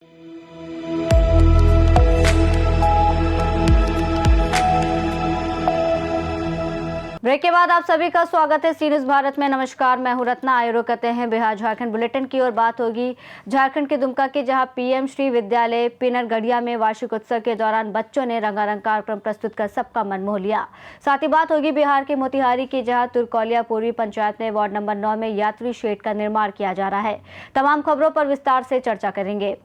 Break के बाद आप सभी का स्वागत है सी न्यूज़ भारत में। नमस्कार, मैं हूं रत्ना। आइए रुक करते हैं बिहार झारखंड बुलेटिन की ओर। बात होगी झारखंड के दुमका की, जहां पीएम श्री विद्यालय पिनरगढ़िया में वार्षिक उत्सव के दौरान बच्चों ने रंगारंग कार्यक्रम प्रस्तुत कर सबका मन मोह लिया। साथ ही बात होगी बिहार के मोतिहारी की, जहाँ तुरकौलिया पूर्वी पंचायत में वार्ड नंबर 9 में यात्री शेड का निर्माण किया जा रहा है। तमाम खबरों पर विस्तार से चर्चा करेंगे।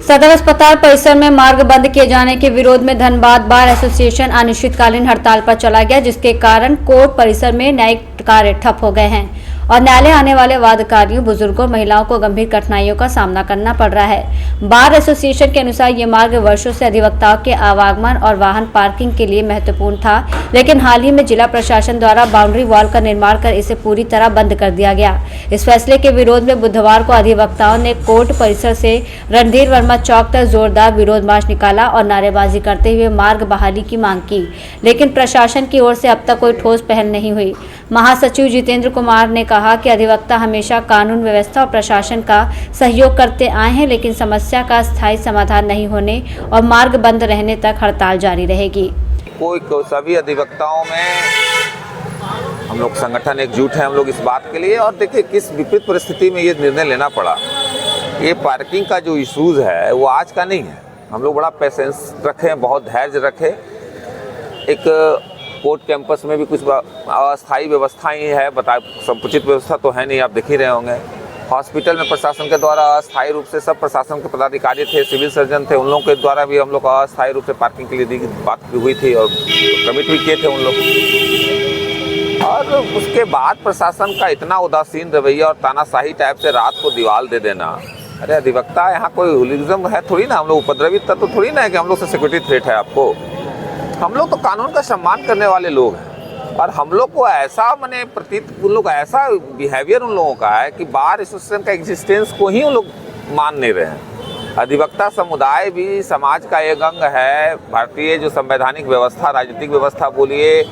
सदर अस्पताल परिसर में मार्ग बंद किए जाने के विरोध में धनबाद बार एसोसिएशन अनिश्चितकालीन हड़ताल पर चला गया, जिसके कारण कोर्ट परिसर में न्यायिक कार्य ठप हो गए हैं और न्यायालय आने वाले वादकारियों, बुजुर्गों, महिलाओं को गंभीर कठिनाइयों का सामना करना पड़ रहा है। बार एसोसिएशन के अनुसार ये मार्ग वर्षों से अधिवक्ताओं के आवागमन और वाहन पार्किंग के लिए महत्वपूर्ण था, लेकिन हाल ही में जिला प्रशासन द्वारा बाउंड्री वॉल का निर्माण कर इसे पूरी तरह बंद कर दिया गया। इस फैसले के विरोध में बुधवार को अधिवक्ताओं ने कोर्ट परिसर से रणधीर वर्मा चौक तक जोरदार विरोध मार्च निकाला और नारेबाजी करते हुए मार्ग बहाली की मांग की, लेकिन प्रशासन की ओर से अब तक कोई ठोस पहल नहीं हुई। महासचिव जितेंद्र कुमार ने कहा कि अधिवक्ता हमेशा कानून व्यवस्था और प्रशासन का सहयोग करते आए हैं, लेकिन समस्या का स्थायी समाधान नहीं होने और मार्ग बंद रहने तक हड़ताल जारी रहेगी। सभी अधिवक्ताओं में हम लोग संगठन एकजुट है हम लोग इस बात के लिए। और देखिए किस विपरीत परिस्थिति में ये निर्णय लेना पड़ा। ये पार्किंग का जो इशूज़ है वो आज का नहीं है। हम लोग बड़ा पेशेंस रखे, बहुत धैर्य रखे। एक कोर्ट कैंपस में भी कुछ अस्थायी व्यवस्थाएं है, समुचित व्यवस्था तो है नहीं, आप देख ही रहे होंगे। हॉस्पिटल में प्रशासन के द्वारा अस्थायी रूप से सब प्रशासन के पदाधिकारी थे, सिविल सर्जन थे, उन लोगों के द्वारा भी हम लोग अस्थायी रूप से पार्किंग के लिए बात हुई थी और कमिट भी किए थे उन लोग। और उसके बाद प्रशासन का इतना उदासीन रवैया और तानाशाही टाइप से रात को दीवार दे देना। अरे अधिवक्ता यहाँ कोई हुलिज्म है थोड़ी ना, हम लोग उपद्रवित तत्व तो थोड़ी ना है कि हम लोग से सिक्योरिटी थ्रेट है आपको। हम लोग तो कानून का सम्मान करने वाले लोग हैं और हम लोग को ऐसा माने प्रतीत उन लोग ऐसा बिहेवियर उन लोगों का है कि बार एसोसिएशन का एग्जिस्टेंस को ही उन लोग मान नहीं रहे हैं। अधिवक्ता समुदाय भी समाज का एक अंग है। भारतीय जो संवैधानिक व्यवस्था, राजनीतिक व्यवस्था बोलिए,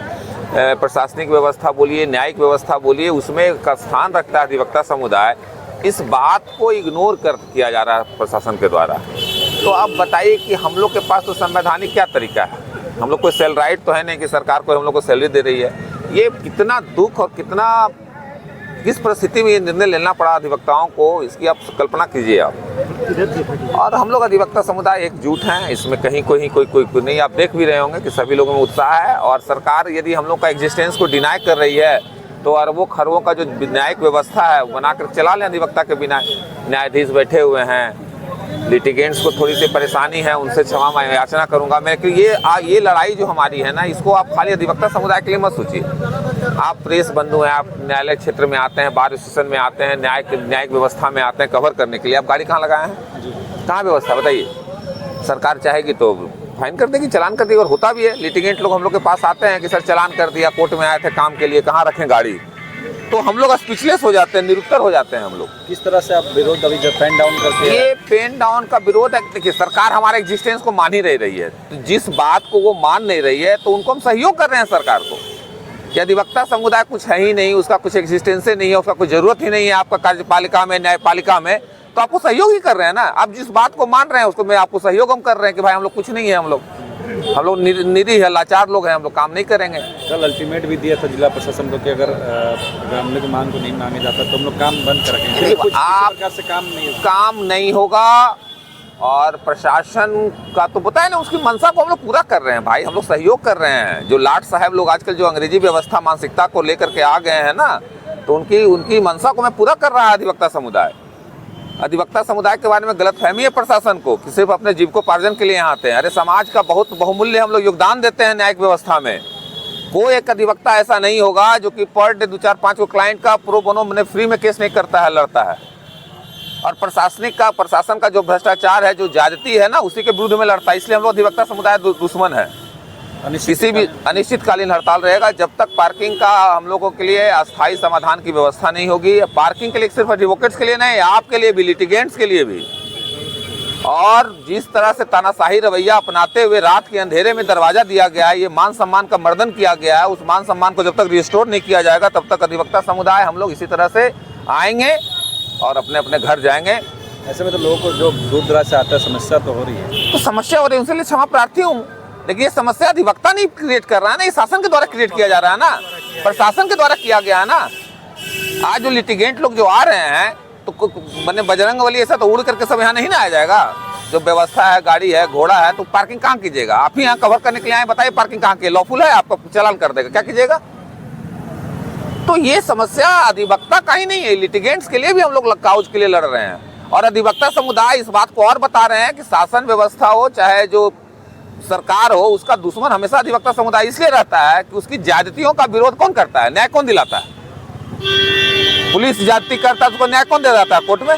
प्रशासनिक व्यवस्था बोलिए, न्यायिक व्यवस्था बोलिए, उसमें का स्थान रखता है अधिवक्ता समुदाय। इस बात को इग्नोर किया जा रहा है प्रशासन के द्वारा। तो अब बताइए कि हम लोग के पास तो संवैधानिक क्या तरीका है? हम लोग कोई सेल राइट तो है नहीं कि सरकार को हम लोग को सैलरी दे रही है। ये कितना दुख और कितना किस परिस्थिति में ये निर्णय लेना पड़ा अधिवक्ताओं को, इसकी आप कल्पना कीजिए आप। और हम लोग अधिवक्ता समुदाय एकजुट हैं, इसमें कहीं कोई नहीं। आप देख भी रहे होंगे कि सभी लोगों में उत्साह है। और सरकार यदि हम लोग का एग्जिस्टेंस को डिनाई कर रही है तो अरबों खरबों का जो न्यायिक व्यवस्था है वो बनाकर चला लें अधिवक्ता के बिना। न्यायाधीश बैठे हुए हैं, लिटिगेंट्स को थोड़ी सी परेशानी है, उनसे क्षमा मैं याचना करूंगा मैं कि ये लड़ाई जो हमारी है ना, इसको आप खाली अधिवक्ता समुदाय के लिए मत सोचिए। आप प्रेस बंधु हैं, आप न्यायालय क्षेत्र में आते हैं, बार एसोसिएशन में आते हैं, न्यायिक व्यवस्था में आते हैं कवर करने के लिए। आप गाड़ी कहाँ लगाए हैं? कहाँ व्यवस्था बताइए? सरकार चाहेगी तो फाइन कर देगी, चालान कर देगी। और होता भी है। लिटिगेंट लोग हम लोग के पास आते हैं कि सर चालान कर दिया, कोर्ट में आए थे काम के लिए, कहाँ रखें गाड़ी? तो हम लोग स्पीचलेस हो जाते हैं, निरुत्तर हो जाते हैं हम लोग। किस तरह से आप विरोध अभी जब पेन डाउन करते हैं? ये पेन डाउन का विरोध है। देखिए सरकार हमारे एग्जिस्टेंस को मान ही नहीं रही है। तो जिस बात को वो मान नहीं रही है तो उनको हम सहयोग कर रहे हैं सरकार को कि अधिवक्ता समुदाय कुछ है ही नहीं, उसका कुछ एग्जिस्टेंस ही नहीं है, उसका कोई जरूरत ही नहीं है आपका कार्यपालिका में, न्यायपालिका में। तो आपको सहयोग ही कर रहे हैं ना। आप जिस बात को मान रहे हैं उसको मैं आपको सहयोग हम कर रहे हैं कि भाई हम लोग कुछ नहीं है, हम लोग निरीह है, लाचार लोग हैं, हम लोग काम नहीं करेंगे। कल अल्टीमेट भी दिया था जिला प्रशासन को कि अगर हम लोग की मांग को नहीं मांगे जाता तो हम लोग काम बंद कर रखेंगे। आप से काम नहीं होगा और प्रशासन का तो पता है ना, उसकी मंशा को हम लोग पूरा कर रहे हैं भाई, हम लोग सहयोग कर रहे हैं। जो लाट साहब लोग आजकल जो अंग्रेजी व्यवस्था मानसिकता को लेकर के आ गए हैं ना, तो उनकी मंशा को मैं पूरा कर रहा है अधिवक्ता समुदाय। अधिवक्ता समुदाय के बारे में गलतफहमी है प्रशासन को कि सिर्फ अपने जीविकोपार्जन के लिए यहाँ आते हैं। अरे समाज का बहुत बहुमूल्य हम लोग योगदान देते हैं न्यायिक व्यवस्था में। कोई एक अधिवक्ता ऐसा नहीं होगा जो कि पर डे 2-4-5 को क्लाइंट का प्रो बोनो मैंने फ्री में केस नहीं करता है, लड़ता है। और प्रशासन का जो भ्रष्टाचार है, जो ज्यादती है ना, उसी के विरुद्ध में लड़ता है। इसलिए हम लोग अधिवक्ता समुदाय दुश्मन है। किसी भी अनिश्चितकालीन हड़ताल रहेगा जब तक पार्किंग का हम लोगों के लिए अस्थायी समाधान की व्यवस्था नहीं होगी। पार्किंग के लिए सिर्फ एडवोकेट्स के लिए नहीं, आपके लिए भी, लिटिगेंट्स के लिए भी। और जिस तरह से तानाशाही रवैया अपनाते हुए रात के अंधेरे में दरवाजा दिया गया है, ये मान सम्मान का मर्दन किया गया है, उस मान सम्मान को जब तक रिस्टोर नहीं किया जाएगा तब तक अधिवक्ता समुदाय हम लोग इसी तरह से आएंगे और अपने अपने घर जाएंगे। ऐसे में तो लोगों को जो दूर दराज से आता है समस्या तो हो रही है। तो समस्या हो रही है, उसके लिए क्षमा प्रार्थी हूँ, लेकिन ये समस्या अधिवक्ता नहीं क्रिएट कर रहा है ना, ये शासन के द्वारा क्रिएट किया जा रहा है ना, प्रशासन के द्वारा किया गया है ना। आज जो लिटिगेंट लोग जो आ रहे हैं तो मैंने बजरंगबली ऐसा तो उड़ करके सब यहाँ नहीं ना आ जाएगा। जो व्यवस्था है, गाड़ी है, घोड़ा है, तो पार्किंग कहाँ कीजिएगा? आप ही यहाँ कवर करने के लिए आए, बताइए पार्किंग कहाँ की लॉफुल है? आपका चालान कर देगा, क्या कीजिएगा? तो ये समस्या अधिवक्ता का ही नहीं है, लिटिगेंट्स के लिए भी हम लोग काउज के लिए लड़ रहे हैं। और अधिवक्ता समुदाय इस बात को और बता रहे हैं कि शासन व्यवस्था हो चाहे जो सरकार हो, उसका दुश्मन हमेशा अधिवक्ता समुदाय इसलिए रहता है कि उसकी ज्यादतियों का विरोध कौन करता है, न्याय कौन दिलाता है? पुलिस ज्यादती करता है, उसको न्याय कौन दे जाता है कोर्ट में?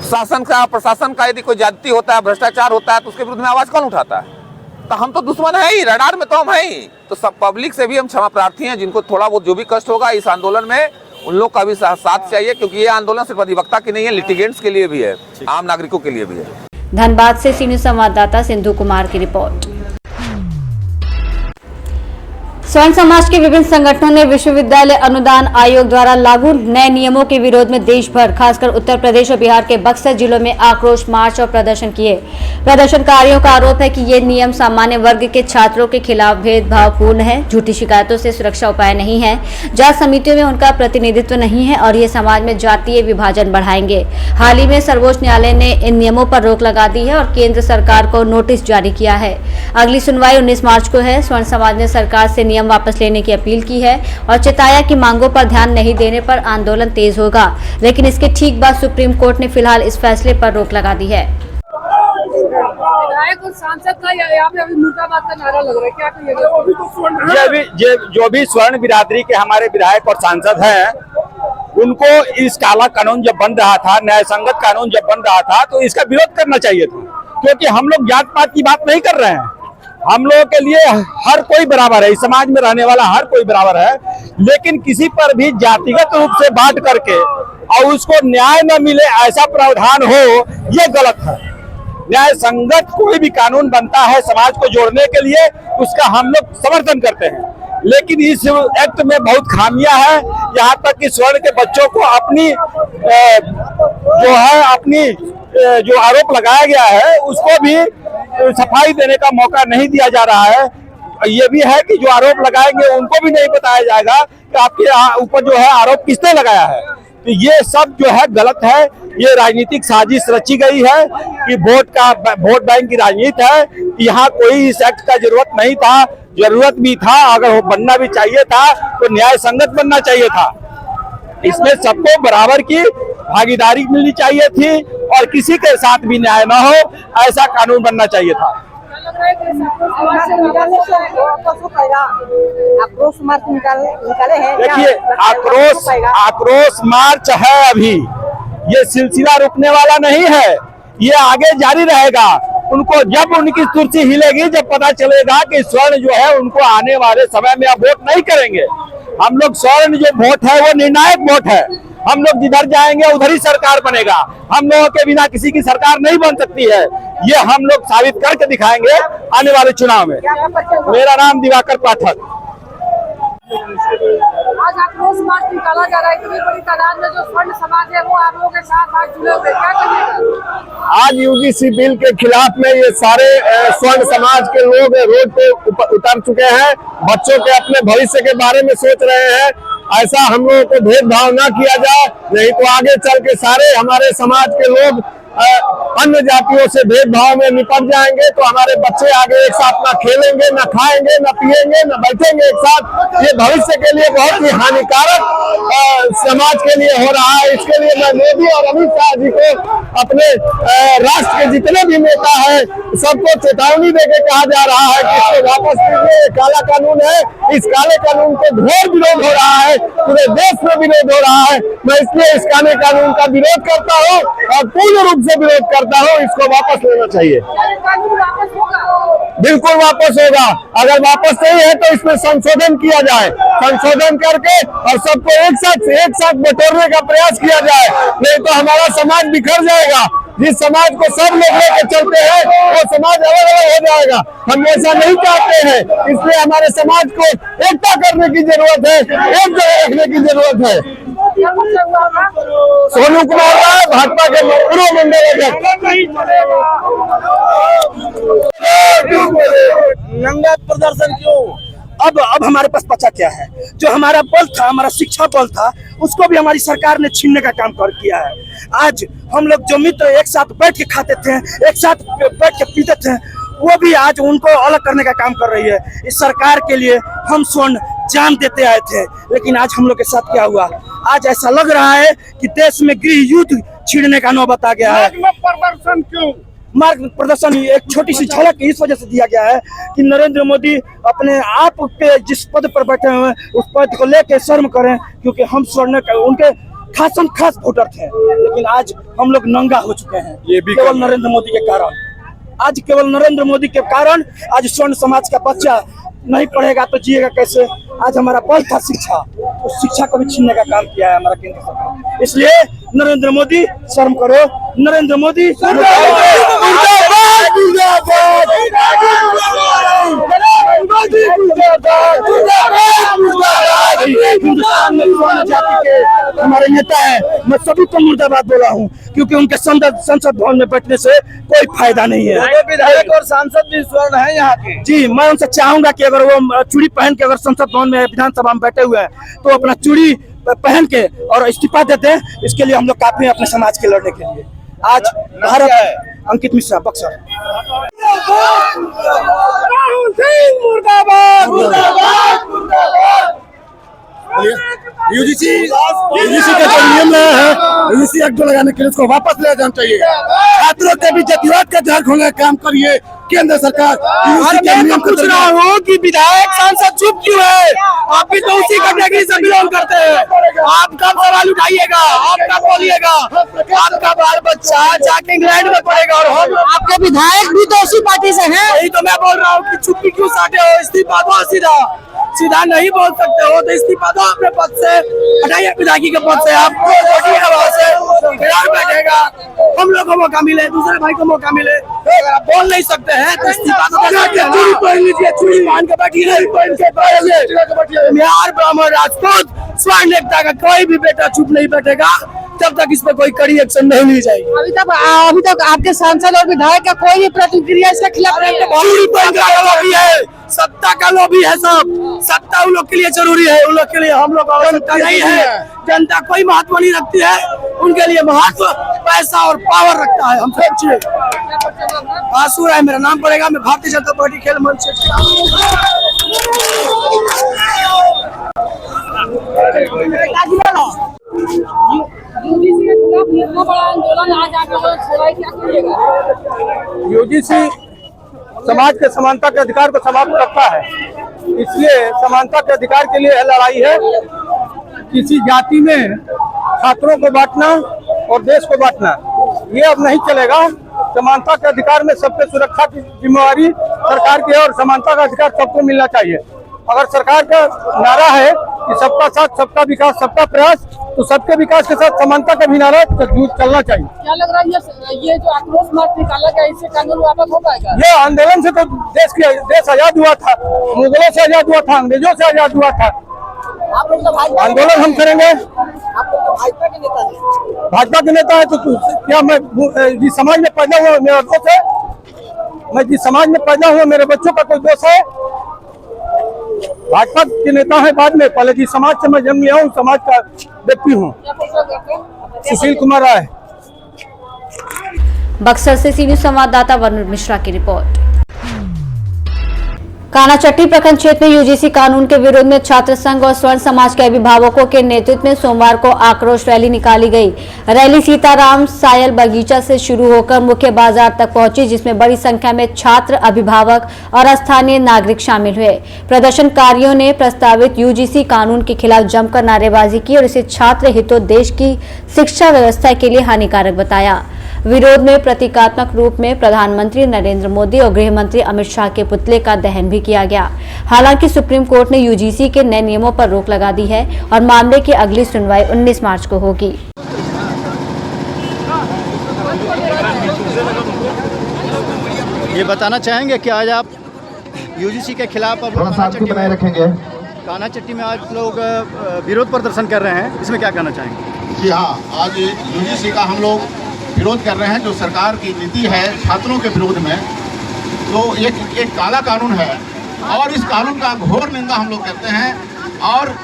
शासन का, प्रशासन का यदि कोई ज्यादती होता है, भ्रष्टाचार होता है, तो उसके विरुद्ध में आवाज कौन उठाता है? तो हम तो दुश्मन है ही, रडार में तो हम है ही। तो सब पब्लिक से भी हम क्षमा प्रार्थी हैं, जिनको थोड़ा बहुत जो भी कष्ट होगा इस आंदोलन में, उन लोग का भी साथ चाहिए, क्योंकि ये आंदोलन सिर्फ अधिवक्ता की नहीं है, लिटिगेंट्स के लिए भी है, आम नागरिकों के लिए भी है। धनबाद से सीनियर संवाददाता सिंधु कुमार की रिपोर्ट। स्वर्ण समाज के विभिन्न संगठनों ने विश्वविद्यालय अनुदान आयोग द्वारा लागू नए नियमों के विरोध में देश भर, खासकर उत्तर प्रदेश और बिहार के बक्सर जिलों में आक्रोश मार्च और प्रदर्शन किए। प्रदर्शनकारियों का आरोप है कि ये नियम सामान्य वर्ग के छात्रों के खिलाफ भेदभावपूर्ण है, झूठी शिकायतों से सुरक्षा उपाय नहीं है, जांच समितियों में उनका प्रतिनिधित्व नहीं है और ये समाज में जातीय विभाजन बढ़ाएंगे। हाल ही में सर्वोच्च न्यायालय ने इन नियमों पर रोक लगा दी है और केंद्र सरकार को नोटिस जारी किया है। अगली सुनवाई 19 मार्च को है। स्वर्ण समाज ने सरकार से नियम वापस लेने की अपील की है और चेताया कि मांगों पर ध्यान नहीं देने पर आंदोलन तेज होगा, लेकिन इसके ठीक बाद सुप्रीम कोर्ट ने फिलहाल इस फैसले पर रोक लगा दी है। विधायक और सांसद का यहाँ पे अभी मुर्दाबाद का नारा लग रहा है, क्या कहिएगा? जो भी स्वर्ण बिरादरी के हमारे विधायक और सांसद हैं, उनको इस काला कानून जब बन रहा था, न्याय संगत कानून जब बन रहा था, तो इसका विरोध करना चाहिए था, क्योंकि हम लोग जात पात की बात नहीं कर रहे हैं। हम लोगों के लिए हर कोई बराबर है, इस समाज में रहने वाला हर कोई बराबर है, लेकिन किसी पर भी जातिगत रूप से बांट करके और उसको न्याय न मिले ऐसा प्रावधान हो, ये गलत है। न्याय संगत कोई भी कानून बनता है समाज को जोड़ने के लिए, उसका हम लोग समर्थन करते हैं, लेकिन इस एक्ट में बहुत खामियां हैं। यहाँ तक कि स्वर्ण के बच्चों को अपनी जो आरोप लगाया गया है उसको भी सफाई देने का मौका नहीं दिया जा रहा है। ये भी है कि जो आरोप लगाएंगे उनको भी नहीं बताया जाएगा कि आपके ऊपर जो है आरोप किसने लगाया है। तो ये सब जो है गलत है, ये राजनीतिक साजिश रची गई है कि वोट बैंक की राजनीति है। यहाँ कोई इस एक्ट का जरूरत नहीं था, जरूरत भी था, अगर बनना भी चाहिए था तो न्याय संगत बनना चाहिए था। इसमें सबको बराबर की भागीदारी मिलनी चाहिए थी और किसी के साथ भी न्याय न हो, ऐसा कानून बनना चाहिए था। आक्रोश मार्च निकाले हैं। देखिए, आक्रोश मार्च है, अभी ये सिलसिला रुकने वाला नहीं है, ये आगे जारी रहेगा। उनको जब उनकी कुर्सी हिलेगी, जब पता चलेगा कि स्वर्ण जो है उनको आने वाले समय में अब वोट नहीं करेंगे। हम लोग स्वर्ण जो वोट है वो निर्णायक वोट है, हम लोग जिधर जाएंगे उधर ही सरकार बनेगा। हम लोगों के बिना किसी की सरकार नहीं बन सकती है, ये हम लोग साबित करके दिखाएंगे आने वाले चुनाव में। मेरा नाम दिवाकर पाठक। आज आक्रोश मार्च निकाला जा रहा है, इतनी बड़ी तादाद में जो स्वर्ण समाज है वो आप लोगों के साथ आज जुड़े हुए, क्या कहिएगा? आज यूजीसी बिल के खिलाफ में ये सारे स्वर्ण समाज के लोग रोड पे उतर चुके हैं, बच्चों के अपने भविष्य के बारे में सोच रहे हैं। ऐसा हम लोगों को भेदभाव ना किया जाए, नहीं तो आगे चल के सारे हमारे समाज के लोग अन्य जातियों से भेदभाव में निपट जाएंगे, तो हमारे बच्चे आगे एक साथ ना खेलेंगे, ना खाएंगे, ना पिएंगे, ना बैठेंगे एक साथ। ये भविष्य के लिए बहुत ही हानिकारक समाज के लिए हो रहा है। इसके लिए मैं मोदी और अमित शाह जी को, अपने राष्ट्र के जितने भी नेता हैं, सबको चेतावनी देके कहा जा रहा है कि इसको वापस कीजिए। काला कानून है, इस काले कानून को घोर विरोध हो रहा है, पूरे देश में विरोध हो रहा है। मैं इसलिए इस काले कानून का विरोध करता हूँ और पूर्ण रूप से विरोध करता हूँ। इसको वापस लेना चाहिए, बिल्कुल वापस होगा। अगर वापस नहीं है तो इसमें संशोधन किया जाए, संशोधन करके और सबको एक साथ बटोरने का प्रयास किया जाए, नहीं तो हमारा समाज बिखर जाएगा। जिस समाज को सब लोग लेकर चलते हैं वो समाज अलग अलग हो जाएगा। हम ऐसा नहीं चाहते हैं, इसलिए हमारे समाज को एकता करने की जरूरत है, एक जगह रखने की जरूरत है। क्या परिचय हुआ होगा? सोनू कुमार राय भाजपा के पूर्व मंडल नंगा प्रदर्शन क्यों? अब हमारे पास बचा क्या है? जो हमारा बल था, हमारा शिक्षा बल था, उसको भी हमारी सरकार ने छीनने का काम कर किया है। आज हम लोग जो मित्र एक साथ बैठ के खाते थे, एक साथ बैठ के पीते थे, वो भी आज उनको अलग करने का काम कर रही है। इस सरकार के लिए हम स्वर्ण जान देते आए थे, लेकिन आज हम लोग के साथ क्या हुआ? आज ऐसा लग रहा है कि देश में गृह युद्ध छिड़ने का नौबत आ गया है। प्रदर्शन क्यों? मार्ग प्रदर्शन एक छोटी सी झलक इस वजह से दिया गया है कि नरेंद्र मोदी अपने आप पे जिस पद पर बैठे हुए हैं उस पद को लेके शर्म करें, क्योंकि हम स्वर्ण उनके खास वोटर थे, लेकिन आज हम लोग नंगा हो चुके हैं। ये भी केवल नरेंद्र मोदी के कारण। आज केवल नरेंद्र मोदी के कारण आज स्वर्ण समाज का बच्चा नहीं पढ़ेगा तो जिएगा कैसे? आज हमारा बल था शिक्षा, उस शिक्षा को भी छीनने का काम किया है हमारा केंद्र सरकार। इसलिए नरेंद्र मोदी शर्म करो, नरेंद्र मोदी हिंदुस्तान में स्वर्ण जाति के हमारे नेता है, मैं सभी को मुर्दाबाद बोला हूँ, क्योंकि उनके संसद भवन में बैठने से कोई फायदा नहीं है। विधायक और सांसद भी स्वर्ण है यहाँ के। जी, मैं उनसे चाहूंगा कि अगर वो चूड़ी पहन के अगर संसद भवन में विधानसभा में बैठे हुए हैं तो अपना चूड़ी पहन के और इस्तीफा देते हैं। इसके लिए हम लोग काफी हैं अपने समाज के लड़ने के लिए। आज भारत है अंकित मिश्रा बक्सर। यूजीसी का जो नियम है, यूजीसी एक्ट लगाने के लिए उसको वापस ले जाना चाहिए। छात्रों के भी जतिवाद का झाड़ खोलने का काम करिए केंद्र सरकार। मैं पूछ रहा हूँ कि विधायक सांसद चुप क्यों है? आप भी तो उसी कैटेगरी से बिलोंग करते हैं। आप कब सवाल उठाइएगा? आप कब बोलिएगा? आपका बाल बच्चा जाके इंग्लैंड में पढ़ेगा और हम आपके विधायक भी तो उसी पार्टी से हैं। यही तो मैं बोल रहा हूँ कि चुप्पी क्यों साटे हो? इस्तीफा दो, सीधा नहीं बोल सकते हो तो इस्तीफा दो अपने पद से, हटाइए विधायकी के पद से। आपको बैठेगा, हम लोग को मौका मिले, दूसरे भाई को मौका मिले। अगर आप बोल नहीं सकते हैं तो इस्तीफा तो चूड़ी पहन लीजिए, चूड़ी पहन के बैठिए। बिहार ब्राह्मण राजपूत स्वर्ण एकता का कोई भी बेटा चुप नहीं बैठेगा जब तक इस पर कोई कड़ी एक्शन नहीं ली जाएगी। अभी तक आपके सांसद और विधायक का कोई भी प्रतिक्रिया इसके खिलाफ नहीं चूड़ी पहन का लॉबी है, सत्ता का लॉबी है। सब सत्ता उन लोग के लिए जरूरी है, उन लोग के लिए हम लोग आवश्यकता नहीं है। जनता कोई महत्व नहीं रखती है, उनके लिए महत्व पैसा और पावर रखता है। हम सोचिए, आंसू है मेरा नाम पड़ेगा, मैं भारतीय जनता पार्टी खेल मंच से। यूजीसी के खिलाफ इतना बड़ा आंदोलन आज आप लोगों ने छेड़ा, क्या करिएगा? यूजीसी समाज के समानता के अधिकार को समाप्त करता है, इसलिए समानता के अधिकार के लिए लड़ाई है। किसी जाति में छात्रों को बांटना और देश को बांटना ये अब नहीं चलेगा। समानता के अधिकार में सबके सुरक्षा की जिम्मेवारी सरकार की है और समानता का अधिकार सबको मिलना चाहिए। अगर सरकार का नारा है कि सबका साथ, सबका विकास, सबका प्रयास, तो सबके विकास के साथ समानता का भी नारा चलना चाहिए। क्या लग रहा है ये जो आक्रोश मार्च निकाला गया, इससे कानून वापस हो पाएगा? ये आंदोलन से तो देश आजाद हुआ था, मुगलों से आजाद हुआ था, अंग्रेजों से आजाद हुआ था। आप लोग तो भाजपा आंदोलन हम करेंगे। आप लोग तो भाजपा के नेता हैं। भाजपा के नेता है तो क्या मैं जिस समाज में पैदा हुआ मेरा दोष है? मैं जिस समाज में पैदा हुआ मेरे बच्चों का कोई दोष है? भाजपा के नेता है बाद में, पहले जिस समाज से मैं जन्म लिया हूँ समाज का व्यक्ति हूँ। क्या परिचय आपका? सुशील कुमार राय। बक्सर से सी न्यूज संवाददाता वरुण मिश्रा की रिपोर्ट। कानाचट्टी प्रखंड क्षेत्र में यूजीसी कानून के विरोध में छात्र संघ और स्वर्ण समाज के अभिभावकों के नेतृत्व में सोमवार को आक्रोश रैली निकाली गई। रैली सीताराम सायल बगीचा से शुरू होकर मुख्य बाजार तक पहुंची, जिसमें बड़ी संख्या में छात्र, अभिभावक और स्थानीय नागरिक शामिल हुए। प्रदर्शनकारियों ने प्रस्तावित यूजीसी कानून के खिलाफ जमकर नारेबाजी की और इसे छात्र हितों, देश की शिक्षा व्यवस्था के लिए हानिकारक बताया। विरोध में प्रतीकात्मक रूप में प्रधानमंत्री नरेंद्र मोदी और गृह मंत्री अमित शाह के पुतले का दहन भी किया गया। हालांकि सुप्रीम कोर्ट ने यूजीसी के नए नियमों पर रोक लगा दी है और मामले की अगली सुनवाई 19 मार्च को होगी। ये बताना चाहेंगे कि आज आप यूजीसी के खिलाफ अब थोड़ा सा बनाए रखेंगे। कानाचट्टी में आज लोग विरोध प्रदर्शन कर रहे हैं, इसमें क्या कहना चाहेंगे? जी हाँ, आज यूजीसी का हम लोग विरोध कर रहे हैं। जो सरकार की नीति है छात्रों के विरोध में, तो एक काला कानून है और इस कानून का घोर निंदा हम लोग करते हैं। और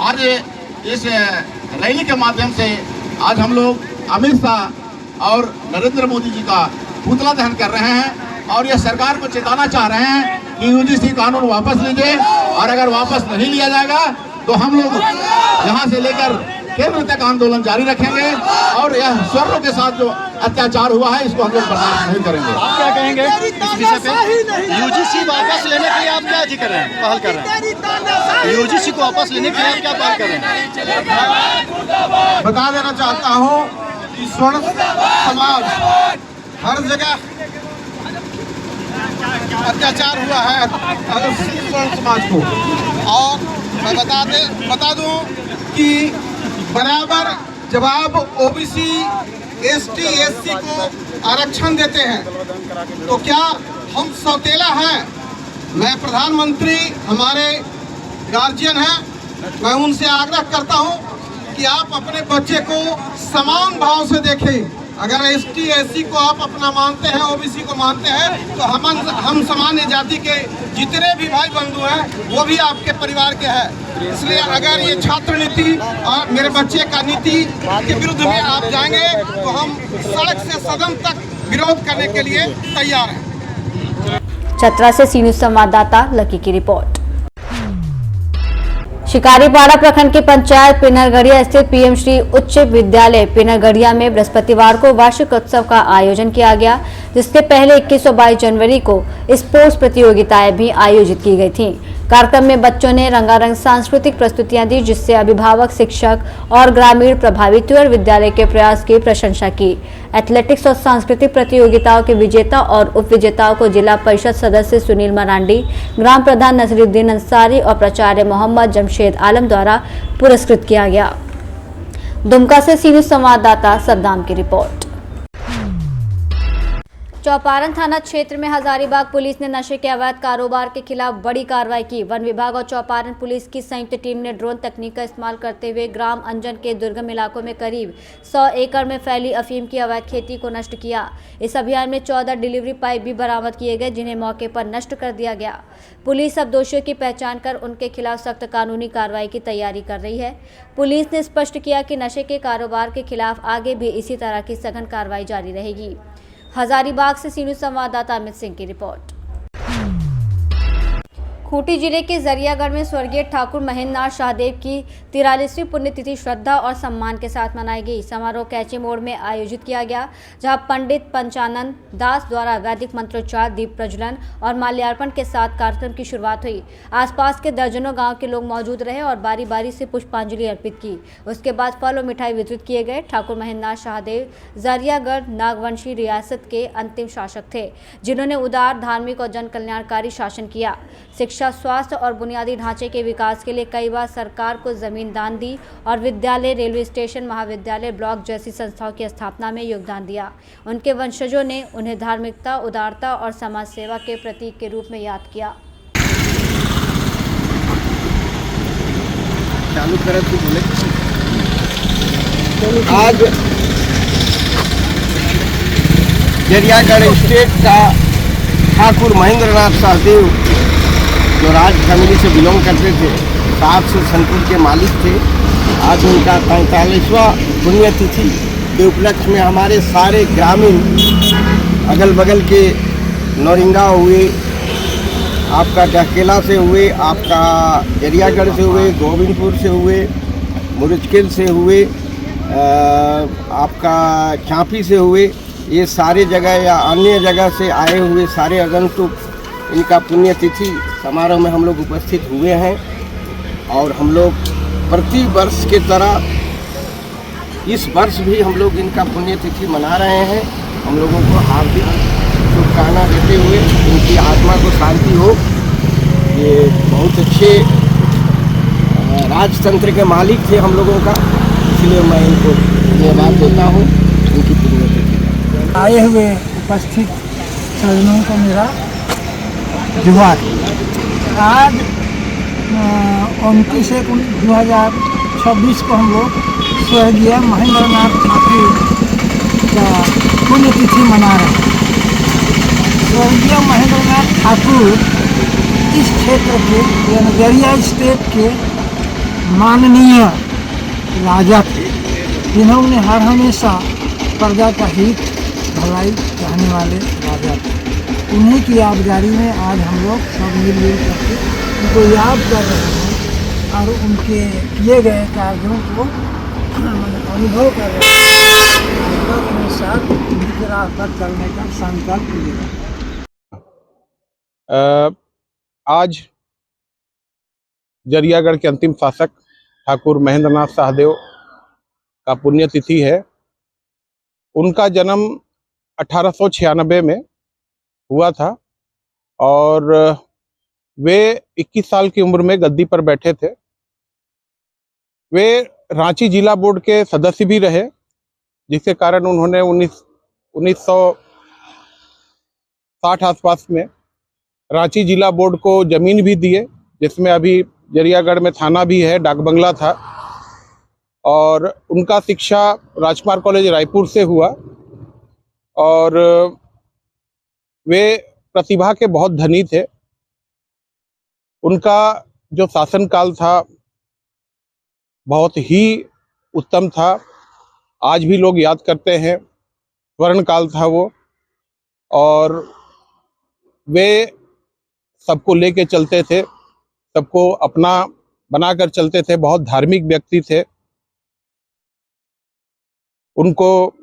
आज इस रैली के माध्यम से आज हम लोग अमित शाह और नरेंद्र मोदी जी का पुतला दहन कर रहे हैं और ये सरकार को चेताना चाह रहे हैं कि यूजीसी कानून वापस लीजिए, और अगर वापस नहीं लिया जाएगा तो हम लोग यहाँ से लेकर केंद्र तक आंदोलन जारी रखेंगे और यह स्वर्णों के साथ जो अत्याचार हुआ है इसको हम लोग बर्दाश्त नहीं करेंगे। आप क्या कहेंगे इस विषय पे? यूजीसी वापस लेने के लिए आप क्या कर रहे हैं, पहल कर रहे हैं? यूजीसी को वापस लेने के लिए आप क्या पहल कर रहे हैं? बता देना चाहता हूँ कि स्वर्ण समाज हर जगह अत्याचार हुआ है स्वर्ण समाज को, और मैं बता दूं कि बराबर जवाब ओबीसी एसटी एससी को आरक्षण देते हैं, तो क्या हम सौतेला हैं? मैं प्रधानमंत्री हमारे गार्जियन हैं, मैं उनसे आग्रह करता हूं कि आप अपने बच्चे को समान भाव से देखें। अगर एसटी एससी को आप अपना मानते हैं, ओबीसी को मानते हैं, तो हम सामान्य जाति के जितने भी भाई बंधु हैं वो भी आपके परिवार के हैं। इसलिए अगर ये छात्र नीति और मेरे बच्चे का नीति के विरुद्ध में आप जाएंगे तो हम सड़क से सदन तक विरोध करने के लिए तैयार हैं। चतरा से सी न्यूज संवाददाता लकी की रिपोर्ट। शिकारीपाड़ा प्रखंड की पंचायत पिनरगढ़िया स्थित पीएम श्री उच्च विद्यालय पिनरगढ़िया में बृहस्पतिवार को वार्षिक उत्सव का आयोजन किया गया, जिसके पहले 21 और 22 जनवरी को स्पोर्ट्स प्रतियोगिताएं भी आयोजित की गई थीं। कार्यक्रम में बच्चों ने रंगारंग सांस्कृतिक प्रस्तुतियां दी, जिससे अभिभावक, शिक्षक और ग्रामीण प्रभावित हुए और विद्यालय के प्रयास की प्रशंसा की। एथलेटिक्स और सांस्कृतिक प्रतियोगिताओं के विजेता और उप विजेताओं को जिला परिषद सदस्य सुनील मरांडी, ग्राम प्रधान नसरुद्दीन अंसारी और प्राचार्य मोहम्मद जमशेद आलम द्वारा पुरस्कृत किया गया। दुमका से सी न्यूज संवाददाता सद्दाम की रिपोर्ट। चौपारण थाना क्षेत्र में हजारीबाग पुलिस ने नशे के अवैध कारोबार के खिलाफ बड़ी कार्रवाई की। वन विभाग और चौपारण पुलिस की संयुक्त टीम ने ड्रोन तकनीक का इस्तेमाल करते हुए ग्राम अंजन के दुर्गम इलाकों में करीब 100 एकड़ में फैली अफीम की अवैध खेती को नष्ट किया। इस अभियान में 14 डिलीवरी पाइप भी बरामद किए गए, जिन्हें मौके पर नष्ट कर दिया गया। पुलिस अब दोषियों की पहचान कर उनके खिलाफ सख्त कानूनी कार्रवाई की तैयारी कर रही है। पुलिस ने स्पष्ट किया कि नशे के कारोबार के खिलाफ आगे भी इसी तरह की सघन कार्रवाई जारी रहेगी। हजारीबाग से सी न्यूज संवाददाता अमित सिंह की रिपोर्ट। खूंटी जिले के जरियागढ़ में स्वर्गीय ठाकुर महेंद्र नाथ शाहदेव की 43वीं पुण्यतिथि श्रद्धा और सम्मान के साथ मनाई गई। समारोह कैची मोड़ में आयोजित किया गया, जहां पंडित पंचानन दास द्वारा वैदिक मंत्रोच्चार, दीप प्रज्वलन और माल्यार्पण के साथ कार्यक्रम की शुरुआत हुई। आसपास के दर्जनों गांव के लोग मौजूद रहे और बारी बारी से पुष्पांजलि अर्पित की। उसके बाद फल और मिठाई वितरित किए गए। ठाकुर महेंद्र नाथ शाहदेव जरियागढ़ नागवंशी रियासत के अंतिम शासक थे, जिन्होंने उदार, धार्मिक और जन कल्याणकारी शासन किया। शिक्षा, स्वास्थ्य और बुनियादी ढांचे के विकास के लिए कई बार सरकार को जमीन दान दी और विद्यालय, रेलवे स्टेशन, महाविद्यालय, ब्लॉक जैसी संस्थाओं की स्थापना में योगदान दिया। उनके वंशजों ने उन्हें धार्मिकता, उदारता और समाज सेवा के प्रतीक के रूप में याद किया। चालू करें तो बोले। आज जरियागढ़ स्टेट का ठाकुर महेंद्र नाथ शाहदेव, जो राज फैमिली से बिलोंग करते थे, 700 संकुल के मालिक थे, आज उनका 45वां पुण्यतिथि के उपलक्ष्य में हमारे सारे ग्रामीण, अगल बगल के नौरिंगा हुए, आपका डहकेला से हुए, आपका जरियागढ़ से हुए, गोविंदपुर से हुए, मुरजकिल से हुए, आपका चांपी से हुए, ये सारे जगह या अन्य जगह से आए हुए सारे आगंतुक इनका पुण्यतिथि समारोह में हम लोग उपस्थित हुए हैं। और हम लोग प्रति वर्ष के तरह इस वर्ष भी हम लोग इनका पुण्यतिथि मना रहे हैं। हम लोगों को हार्दिक शुभकामना देते हुए इनकी आत्मा को शांति हो। ये बहुत अच्छे राजतंत्र के मालिक थे हम लोगों का, इसलिए मैं इनको धन्यवाद देता हूँ इनकी पुण्यतिथि। आए हुए उपस्थित सज्जनों को मेरा जोहार। आज 29/1/2026 को हम लोग स्वर्गीय महेंद्र नाथ ठाकुर का पुण्यतिथि मना रहे हैं। स्वर्गीय महेंद्र नाथ ठाकुर इस क्षेत्र के यानी गड़िया स्टेट के माननीय राजा थे, जिन्होंने हर हमेशा प्रजा का हित भलाई चाहने वाले राजा थे। उन्हीं की यादगारी में आज हम लोग सब मिलजुल करके उनको याद कर रहे हैं और उनके किए गए कार्यों को अनुभव कर रहे हैं और अपने साथ उनकी राह पर चलने का संकल्प लिया। आज जरियागढ़ के अंतिम शासक ठाकुर महेंद्र नाथ शाहदेव का पुण्यतिथि है। उनका जन्म 1896 में हुआ था और वे 21 साल की उम्र में गद्दी पर बैठे थे। वे रांची जिला बोर्ड के सदस्य भी रहे, जिसके कारण उन्होंने 1960 आसपास में रांची जिला बोर्ड को जमीन भी दिए, जिसमें अभी जरियागढ़ में थाना भी है, डाक बंगला था। और उनका शिक्षा राजकुमार कॉलेज रायपुर से हुआ और वे प्रतिभा के बहुत धनी थे। उनका जो शासनकाल था बहुत ही उत्तम था, आज भी लोग याद करते हैं, स्वर्ण काल था वो। और वे सबको लेके चलते थे, सबको अपना बनाकर चलते थे, बहुत धार्मिक व्यक्ति थे। उनको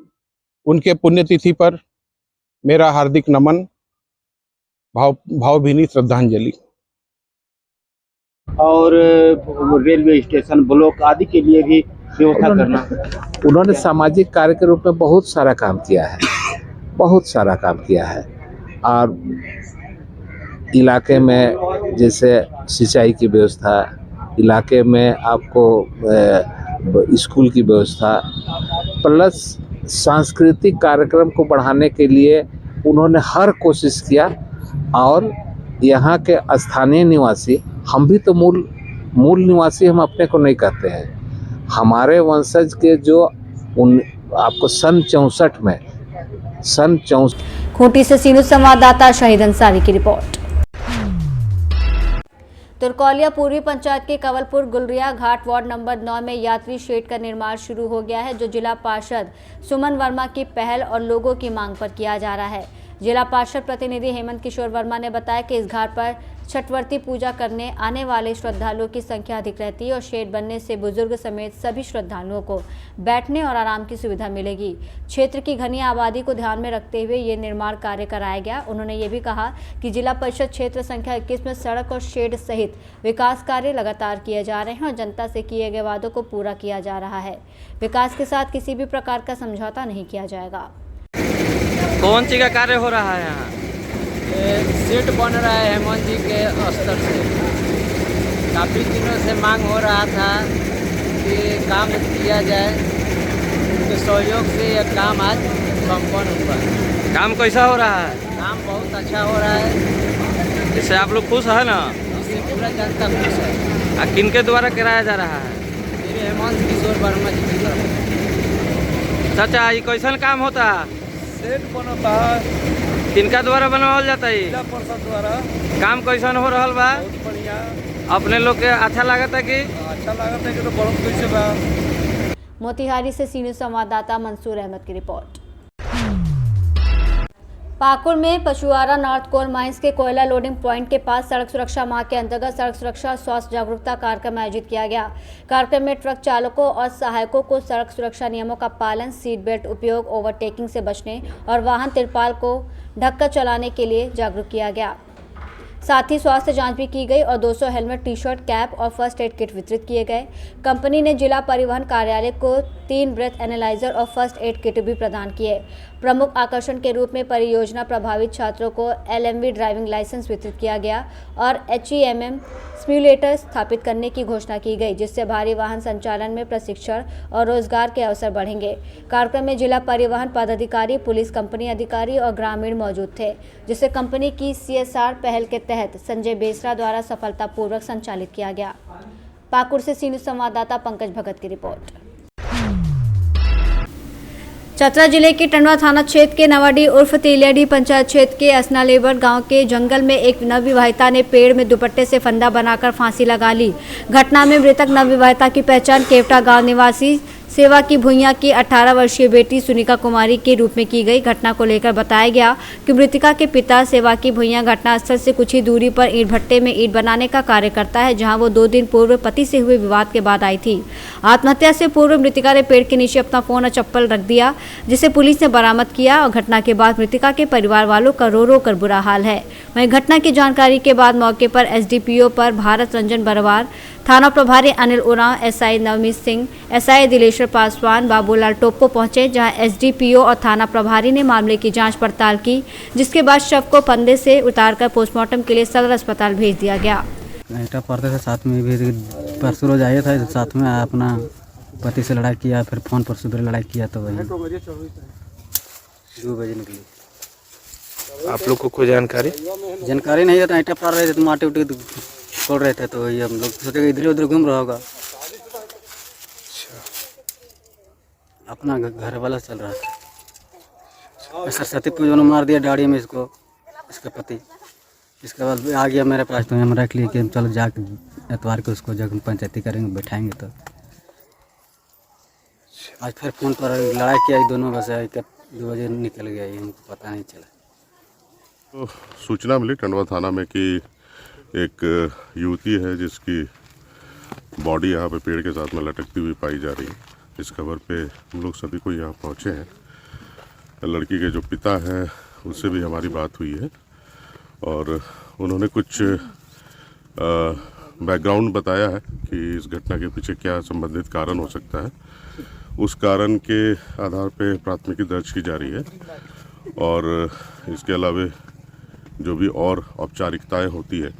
उनके पुण्यतिथि पर मेरा हार्दिक नमन, भावभीनी श्रद्धांजलि। और रेलवे स्टेशन, ब्लॉक आदि के लिए भी व्यवस्था करना। उन्होंने सामाजिक कार्य के रूप में बहुत सारा काम किया है, बहुत सारा काम किया है। और इलाके में जैसे सिंचाई की व्यवस्था, इलाके में आपको स्कूल की व्यवस्था, प्लस सांस्कृतिक कार्यक्रम को बढ़ाने के लिए उन्होंने हर कोशिश किया। और यहाँ के स्थानीय निवासी, हम भी तो मूल निवासी हम अपने को नहीं कहते हैं, हमारे वंशज के जो आपको सन 64 खूंटी से सीनू संवाददाता शहीद अंसारी की रिपोर्ट। तुरकौलिया पूर्वी पंचायत के कंवलपुर गुलरिया घाट वार्ड नंबर 9 में यात्री शेड का निर्माण शुरू हो गया है, जो जिला पार्षद सुमन वर्मा की पहल और लोगों की मांग पर किया जा रहा है। जिला पार्षद प्रतिनिधि हेमंत किशोर वर्मा ने बताया कि इस घाट पर छठवर्ती पूजा करने आने वाले श्रद्धालुओं की संख्या अधिक रहती है और शेड बनने से बुजुर्ग समेत सभी श्रद्धालुओं को बैठने और आराम की सुविधा मिलेगी। क्षेत्र की घनी आबादी को ध्यान में रखते हुए ये निर्माण कार्य कराया गया। उन्होंने ये भी कहा कि जिला परिषद क्षेत्र संख्या 21 में सड़क और शेड सहित विकास कार्य लगातार किए जा रहे हैं और जनता से किए गए वादों को पूरा किया जा रहा है। विकास के साथ किसी भी प्रकार का समझौता नहीं किया जाएगा। कौन सी का कार्य हो रहा है यहाँ? सीट बन रहा है हेमंत जी के स्तर से। काफ़ी दिनों से मांग हो रहा था कि काम किया जाए, उनके सहयोग से यह काम आज संपन्न हुआ। काम कैसा हो रहा है? काम बहुत अच्छा हो रहा है, इससे आप लोग खुश है ना? इससे पूरा जनता खुश है। किनके द्वारा कराया जा रहा है? मेरे हेमंत किशोर वर्मा जी की तरफ। चाचा, ये कैसा काम होता है? सेट बनता है। किनका द्वारा बनवाल जाता है? जिला परिषद द्वारा। काम कैसा हो रहा बा? बहुत बढ़िया। अपने लोग के अच्छा लागता कि? अच्छा लागता है कि तो बड़ों कैसे बा। मोतिहारी से सीनियर संवाददाता मंसूर अहमद की रिपोर्ट। पाकुड़ में पशुआरा नॉर्थ कोल माइंस के कोयला लोडिंग पॉइंट के पास सड़क सुरक्षा माह के अंतर्गत सड़क सुरक्षा स्वास्थ्य जागरूकता कार्यक्रम आयोजित किया गया। कार्यक्रम में ट्रक चालकों और सहायकों को सड़क सुरक्षा नियमों का पालन, सीट बेल्ट उपयोग, ओवरटेकिंग से बचने और वाहन तिरपाल को ढककर चलाने के लिए जागरूक किया गया। साथ ही स्वास्थ्य जांच भी की गई और 200 हेलमेट, टी शर्ट, कैप और फर्स्ट एड किट वितरित किए गए। कंपनी ने जिला परिवहन कार्यालय को 3 ब्रेथ एनालाइजर और फर्स्ट एड किट भी प्रदान किए। प्रमुख आकर्षण के रूप में परियोजना प्रभावित छात्रों को LMV ड्राइविंग लाइसेंस वितरित किया गया और HEMM सिम्युलेटर स्थापित करने की घोषणा की गई, जिससे भारी वाहन संचालन में प्रशिक्षण और रोजगार के अवसर बढ़ेंगे। कार्यक्रम में जिला परिवहन पदाधिकारी, पुलिस कंपनी अधिकारी और ग्रामीण मौजूद थे, जिसे कंपनी की CSR पहल के तहत संजय बेसरा द्वारा सफलतापूर्वक संचालित किया गया। पाकुड़ से सी न्यूज़ संवाददाता पंकज भगत की रिपोर्ट। चतरा जिले के टंडवा थाना क्षेत्र के नवाडी उर्फ तेलियाडी पंचायत क्षेत्र के असनालेवर गांव के जंगल में एक नवविवाहिता ने पेड़ में दुपट्टे से फंदा बनाकर फांसी लगा ली। घटना में मृतक नवविवाहिता की पहचान केवटा गांव निवासी सेवा की भुइयां की 18 वर्षीय बेटी सुनीता कुमारी के रूप में की गई। घटना को लेकर बताया गया कि मृतका के पिता सेवा की भुइयां घटनास्थल से कुछ ही दूरी पर ईंट भट्टे में ईंट बनाने का कार्य करता है, जहां वो 2 दिन पूर्व पति से हुए विवाद के बाद आई थी। आत्महत्या से पूर्व मृतका ने पेड़ के नीचे अपना फोन और चप्पल रख दिया, जिसे पुलिस ने बरामद किया और घटना के बाद मृतका के परिवार वालों का रो रो कर बुरा हाल है। वहीं घटना की जानकारी के बाद मौके पर SDPO पर भारत रंजन बरवार, थाना प्रभारी अनिल उरांव, SI नवमीत सिंह, SI दिलेश्वर पासवान, बाबूलाल टोप्पो पहुंचे, जहां SDPO और थाना प्रभारी ने मामले की जांच पड़ताल की, जिसके बाद शव को फंदे से उतारकर पोस्टमार्टम के लिए सदर अस्पताल भेज दिया गया। बेटा पढ़ते थे साथ में भी, परसों रोज आया था साथ में, अपना पति से लड़ाई किया, फिर फोन पर सुबह लड़ाई किया, तो वही 2 बजे निकली। आप लोग को कोई जानकारी नहीं है, तो ईंटा पार रहे थे तो माटी उटी खोल रहे थे, तो वही हम लोग सोचे इधर उधर घूम रहा होगा। अपना घर वाला चल रहा था। सरस्वती पूजा में मार दिया दाढ़ी में इसको, इसका पति। इसके बाद आ गया मेरे पास, तो हम रख लिए कि चलो जाके एतवार को उसको जब पंचायती करेंगे बैठाएंगे। तो आज फिर फोन पर लड़ाई किया, दोनों बस 2 बजे निकल गया, हमको पता नहीं चला। तो सूचना मिली टंडवा थाना में कि एक युवती है जिसकी बॉडी यहाँ पे पेड़ के साथ में लटकती हुई पाई जा रही है। इस खबर पे हम लोग सभी को यहाँ पहुँचे हैं। लड़की के जो पिता हैं उससे भी हमारी बात हुई है और उन्होंने कुछ बैकग्राउंड बताया है कि इस घटना के पीछे क्या संबंधित कारण हो सकता है। उस कारण के आधार पे प्राथमिकी दर्ज की जा रही है और इसके अलावा जो भी और औपचारिकताएं होती है,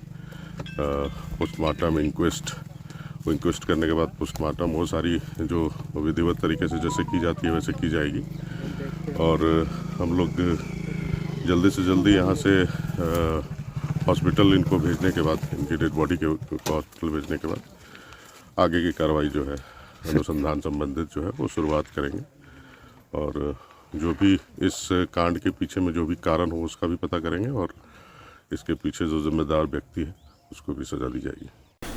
पोस्टमार्टम, इंक्वेस्ट करने के बाद पोस्टमार्टम, वो सारी जो विधिवत तरीके से जैसे की जाती है वैसे की जाएगी। और हम लोग जल्दी से जल्दी यहाँ से हॉस्पिटल इनको भेजने के बाद, इनकी डेड बॉडी के हॉस्पिटल भेजने के बाद आगे की कार्रवाई जो है, अनुसंधान संबंधित जो है वो शुरुआत करेंगे और जो भी इस कांड के पीछे में जो भी कारण हो उसका भी पता करेंगे और इसके पीछे जो जिम्मेदार व्यक्ति है उसको भी सजा दी जाएगी।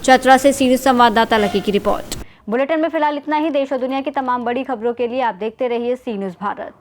चतरा से सी न्यूज़ संवाददाता लकी की रिपोर्ट। बुलेटिन में फिलहाल इतना ही। देश और दुनिया की तमाम बड़ी खबरों के लिए आप देखते रहिए सी न्यूज़ भारत।